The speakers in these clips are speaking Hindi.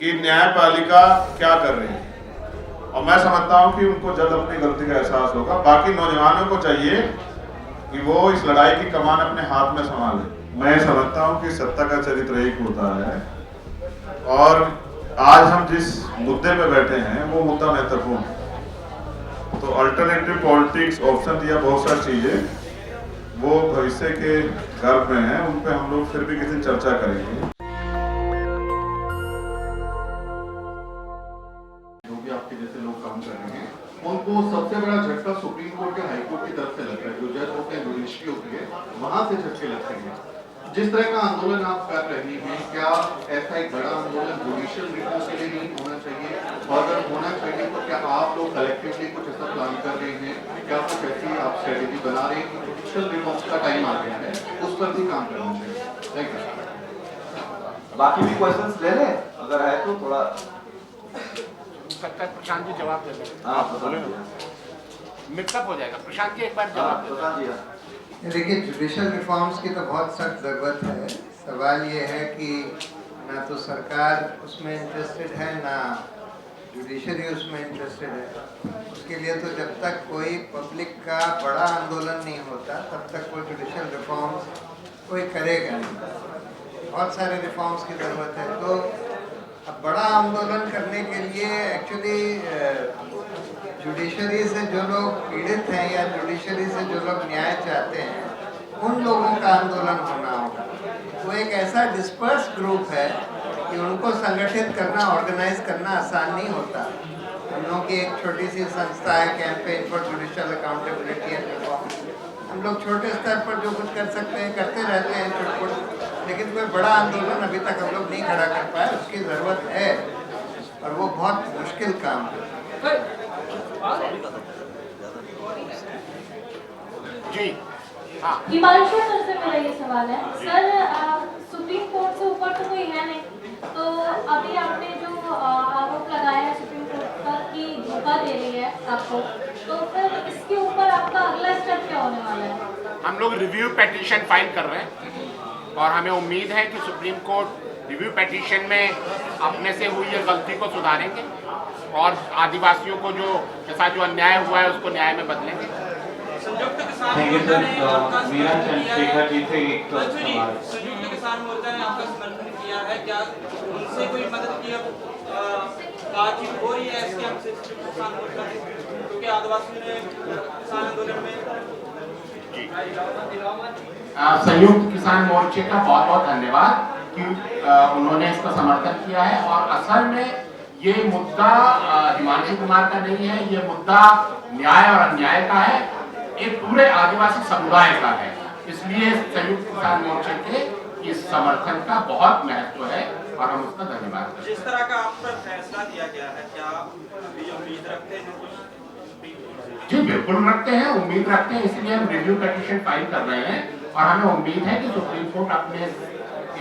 कि न्यायपालिका क्या कर रही है, और मैं समझता हूं कि उनको जल्द अपनी गलती का एहसास होगा। बाकी नौजवानों को चाहिए कि वो इस लड़ाई की कमान अपने हाथ में संभाले। मैं समझता हूं कि सत्ता का चरित्र एक होता है, और आज हम जिस मुद्दे पे बैठे हैं वो मुद्दा महत्वपूर्ण है। तो अल्टरनेटिव पॉलिटिक्स ऑप्शन दिया, बहुत सारी चीजें वो भविष्य के गर्भ में हैं, उन पे हम लोग फिर भी किसी चर्चा करेंगे। जो भी आपके जैसे लोग काम कर रहे हैं उनको सबसे बड़ा झटका सुप्रीम कोर्ट के हाई कोर्ट की तरफ से लग रहा है। जो जज होते हैं, जुडिशरी होती है, वहां से झटके लगते हैं। जिस तरह का आंदोलन आप कर रही हैं, क्या ऐसा एक बड़ा आंदोलन जुडिशियल रिफॉर्म के लिए नहीं होना चाहिए? और अगर होना चाहिए तो क्या आप लोग कलेक्टिवली कुछ ऐसा प्लान कर रहे हैं? क्या कुछ ऐसी आप स्ट्रेटेजी बना रहे हैं कि जुडिशियल रिफॉर्म का टाइम आ गया है, उस पर भी काम करना चाहिए? Thank you. बाकी भी क्वेश्चंस ले लें, अगर है तो थोड़ा प्रशांत जी जवाब दे दें। हाँ बोले मिक्सअप हो जाएगा। प्रशांत जी एक बार जवाब दे प्रशांत जी। देखिए, जुडिशल रिफॉर्म्स की तो बहुत सख्त ज़रूरत है। सवाल ये है कि ना तो सरकार उसमें इंटरेस्टेड है, ना जुडिशरी उसमें इंटरेस्टेड है। उसके लिए तो जब तक कोई पब्लिक का बड़ा आंदोलन नहीं होता तब तक वो जुडिशल रिफॉर्म्स कोई करेगा नहीं। बहुत सारे रिफॉर्म्स की ज़रूरत है। तो अब बड़ा आंदोलन करने के लिए एक्चुअली जुडिशरी से जो लोग पीड़ित हैं या जुडिशरी से जो लोग न्याय चाहते हैं, उन लोगों का आंदोलन होना होगा। वो एक ऐसा डिस्पर्स ग्रुप है कि उनको संगठित करना, ऑर्गेनाइज करना आसान नहीं होता। हम लोगों की एक छोटी सी संस्था है, campaign for judicial accountability and reform. हम लोग छोटे स्तर पर जो कुछ कर सकते हैं करते रहते हैं, छोटे, लेकिन कोई बड़ा आंदोलन अभी तक हम लोग नहीं खड़ा कर पाए। उसकी ज़रूरत है और वो बहुत मुश्किल काम है। जी हाँ। हिमांशु सर से मेरा ये सवाल है। सर, सुप्रीम कोर्ट से ऊपर तो कोई है नहीं, तो अभी आपने जो आरोप लगाया है सुप्रीम कोर्ट पर कि धोखा दे रही है आपको, तो फिर इसके ऊपर आपका अगला स्टेप क्या होने वाला है? हम लोग रिव्यू पिटीशन फाइल कर रहे हैं और हमें उम्मीद है कि सुप्रीम कोर्ट रिव्यू पिटीशन में अपने से हुई ये गलती को सुधारेंगे और आदिवासियों को जो के साथ जो अन्याय हुआ है उसको न्याय में बदलेंगे। संयुक्त किसान मोर्चा ने आपका समर्थन किया है, क्या उनसे कोई मदद की बातचीत हो रही है इसके हमसे संयुक्त किसान मोर्चा से, क्योंकि आदिवासियों ने किसान आंदोलन में संयुक्त किसान मोर्चे का बहुत बहुत धन्यवाद कि उन्होंने इसका समर्थन किया है। और असल में ये मुद्दा हिमांशु कुमार का नहीं है, ये मुद्दा न्याय और अन्याय का है, एक पूरे आदिवासी समुदाय का है। इसलिए संयुक्त किसान मोर्चे के इस समर्थन का बहुत महत्व है और हम उसका धन्यवाद करते हैं। जिस तरह का आप पर फैसला दिया गया है, क्या अभी उम्मीद रखते हैं कुछ? जी बिल्कुल रखते हैं, उम्मीद रखते हैं, इसलिए हम रिव्यू पिटीशन फाइल कर रहे हैं और हमें उम्मीद है कि सुप्रीम कोर्ट अपने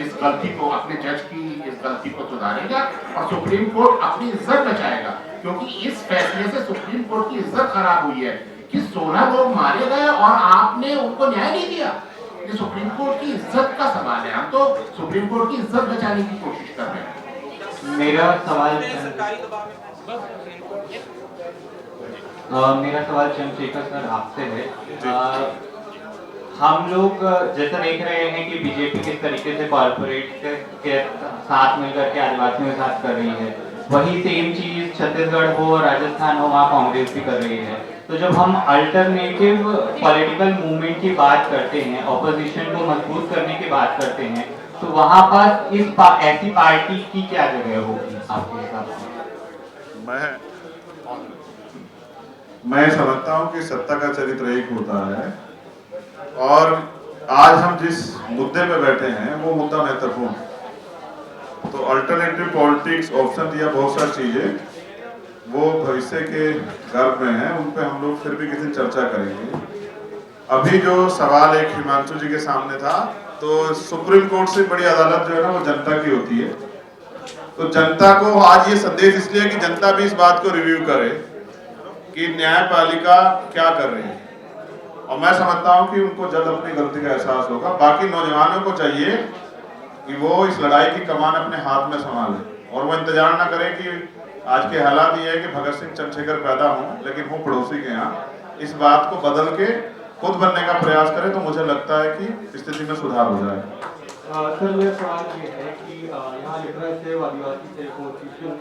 इस गलती को, अपने जज की इस गलती को सुधारेगा और सुप्रीम कोर्ट अपनी इज्जत बचाएगा। क्योंकि इस फैसले से सुप्रीम कोर्ट की इज्जत खराब हुई है कि 16 लोग मारे गए और आपने उनको न्याय नहीं दिया। ये सुप्रीम कोर्ट की इज्जत का सवाल है। हम तो सुप्रीम कोर्ट की इज्जत बचाने की कोशिश कर रहे हैं। मेरा सवाल चंद्रशेखर सर आपसे है। हम लोग जैसा देख रहे हैं कि बीजेपी किस तरीके से कॉर्पोरेट के साथ मिलकर के आदिवासियों के साथ कर रही है, वही सेम चीज छत्तीसगढ़ हो, राजस्थान हो, वहाँ कांग्रेस भी कर रही है। तो जब हम अल्टरनेटिव पॉलिटिकल मूवमेंट की बात करते हैं, ऑपोजिशन को मजबूत करने की बात करते हैं, तो वहाँ पर ऐसी पार्टी की क्या जगह होगी आपके हिसाब से? मैं समझता हूं कि सत्ता का चरित्र एक होता है, और आज हम जिस मुद्दे पे बैठे हैं वो मुद्दा महत्वपूर्ण है। तो अल्टरनेटिव पॉलिटिक्स ऑप्शन दिया, बहुत सारी चीजें वो भविष्य के गर्भ में हैं, उन पे हम लोग फिर भी किसी चर्चा करेंगे। अभी जो सवाल एक हिमांशु जी के सामने था, तो सुप्रीम कोर्ट से बड़ी अदालत जो है ना वो जनता की होती है। तो जनता को आज ये संदेश इसलिए कि जनता भी इस बात को रिव्यू करे कि न्यायपालिका क्या कर रही है, और मैं समझता हूं कि उनको जल्द अपनी गलती का एहसास होगा। बाकी नौजवानों को चाहिए कि वो इस लड़ाई की कमान अपने हाथ में संभाले। और वो इंतजार ना करें कि आज के हालात ये है कि भगत सिंह चंद्रशेखर पैदा हों लेकिन वो पड़ोसी के यहाँ, इस बात को बदल के खुद बनने का प्रयास करें तो मुझे लगता है कि स्थिति में सुधार हो जाएगा। सर मेरा सवाल ये है कि यहाँ लिख रहे थे आदिवासी से कॉन्स्टिट्यूशन,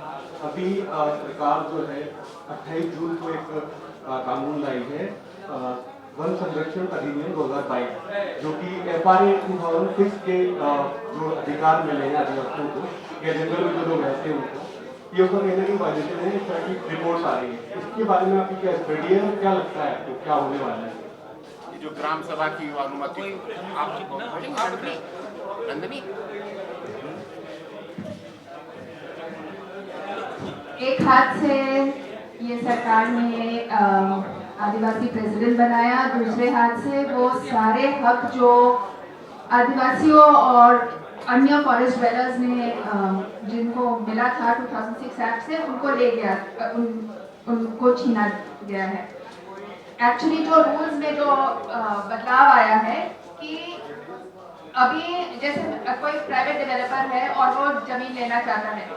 अभी सरकार जो है 28 जून को एक कानून लाई है वन संरक्षण अधिनियम 2022, जो कि FRA 2006 के जो अधिकार मिले हैं आदिवासियों को या जंगल में जो लोग रहते हैं उनको, ये उसका कहने की वायलेशन है। इस तरह की रिपोर्ट्स आ रही है, इसके बारे में आपकी क्या स्टडी है, क्या लगता है आपको क्या होने वाला है? जो ग्राम सभा की अनुमति आपकी नंदनी एक हाथ से ये सरकार ने आदिवासी प्रेसिडेंट बनाया, दूसरे हाथ से वो सारे हक जो आदिवासियों और अन्य फॉरेस्ट ड्वेलर्स ने जिनको मिला था 2006 एक्ट से, उनको ले गया, उनको छीना गया है। एक्चुअली जो रूल्स में जो बदलाव आया है कि अभी जैसे कोई प्राइवेट डेवलपर है और वो जमीन लेना चाहता है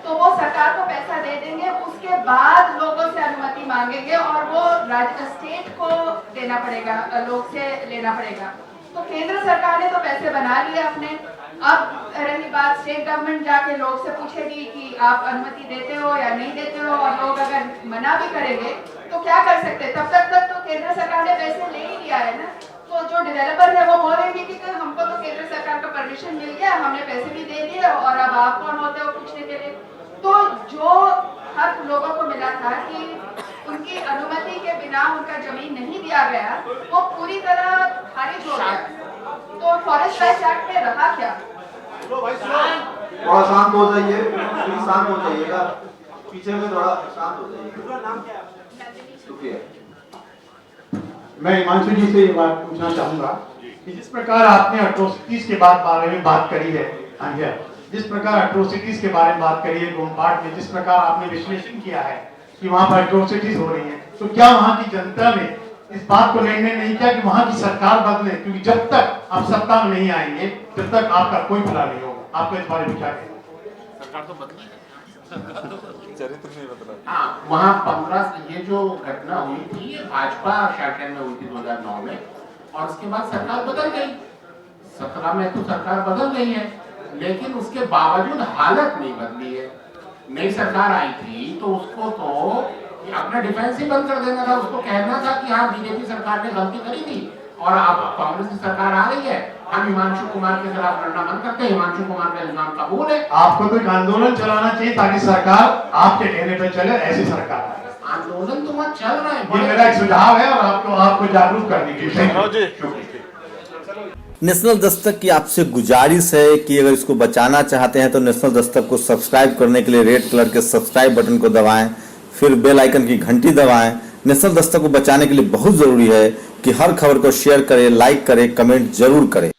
तो वो सरकार को पैसा दे देंगे, उसके बाद लोगों से अनुमति मांगेंगे और वो राज्य स्टेट को देना पड़ेगा, लोग से लेना पड़ेगा। तो केंद्र सरकार ने तो पैसे बना लिए अपने, अब रही बात स्टेट गवर्नमेंट जाके लोग से पूछेगी कि आप अनुमति देते हो या नहीं देते हो, और लोग अगर मना भी करेंगे तो क्या कर सकते, तब तक तो केंद्र सरकार ने पैसे ले ही लिया है ना। तो जो डेवलपर है वो बोलेंगे कि हमको तो केंद्र सरकार का परमिशन मिल गया, हमने पैसे भी दे दिए और अब आप कौन होते हो पूछने के लिए। तो जो हक लोगों को मिला था कि उनकी अनुमति के बिना उनका जमीन नहीं दिया गया, वो पूरी तरह खारिज हो गया। तो फॉरेस्ट राइट्स एक्ट में रहा क्या? थोड़ा शांत हो जाइए, प्लीज शांत हो जाइएगा, पीछे में थोड़ा शांत हो जाइए। शुक्रिया। मैं हिमांशु जी से ये बात पूछना चाहूंगा कि जिस प्रकार आपने अट्रोसिटीज के बारे में बात करी है, जिस प्रकार अट्रोसिटीज के बारे में बात करी है गोमपाट में, जिस प्रकार आपने विश्लेषण किया है कि वहां पर अट्रोसिटीज हो रही हैं, तो क्या वहां की जनता ने इस बात को निर्णय नहीं किया कि वहां की सरकार बदले? क्योंकि जब तक आप सत्ता में नहीं आएंगे तब तक आपका कोई भला नहीं होगा। आपको इस बारे में क्या कहना? सरकार तो बदली है, चरित्र नहीं बदला। हाँ, वहाँ 15 ये जो घटना हुई थी ये भाजपा शासन में हुई थी 2009 में, और उसके बाद सरकार बदल गई। 17 में तो सरकार बदल गई है, लेकिन उसके बावजूद हालत नहीं बदली है। नई सरकार आई थी तो उसको तो अपना डिफेंस ही बंद कर देना था, उसको कहना था कि हाँ बीजेपी सरकार ने गलती करी थी और अब कांग्रेस की सरकार आ गई है, हम हिमांशु कुमार के खिलाफ लड़ना बंद करते हैं, हिमांशु कुमार का इल्जाम कबूल है। आपको तो एक आंदोलन चलाना चाहिए ताकि सरकार आपके कहने पर चले, ऐसी सरकार। आंदोलन तो वहाँ चल रहा है, ये मेरा एक सुझाव है और आपको जागरूक करने के लिए। नेशनल दस्तक की आपसे गुजारिश है कि अगर इसको बचाना चाहते हैं तो नेशनल दस्तक को सब्सक्राइब करने के लिए रेड कलर के सब्सक्राइब बटन को दबाएं, फिर बेल आइकन की घंटी दबाएं। नेशनल दस्तक को बचाने के लिए बहुत जरूरी है कि हर खबर को शेयर करें, लाइक करें, कमेंट जरूर करें।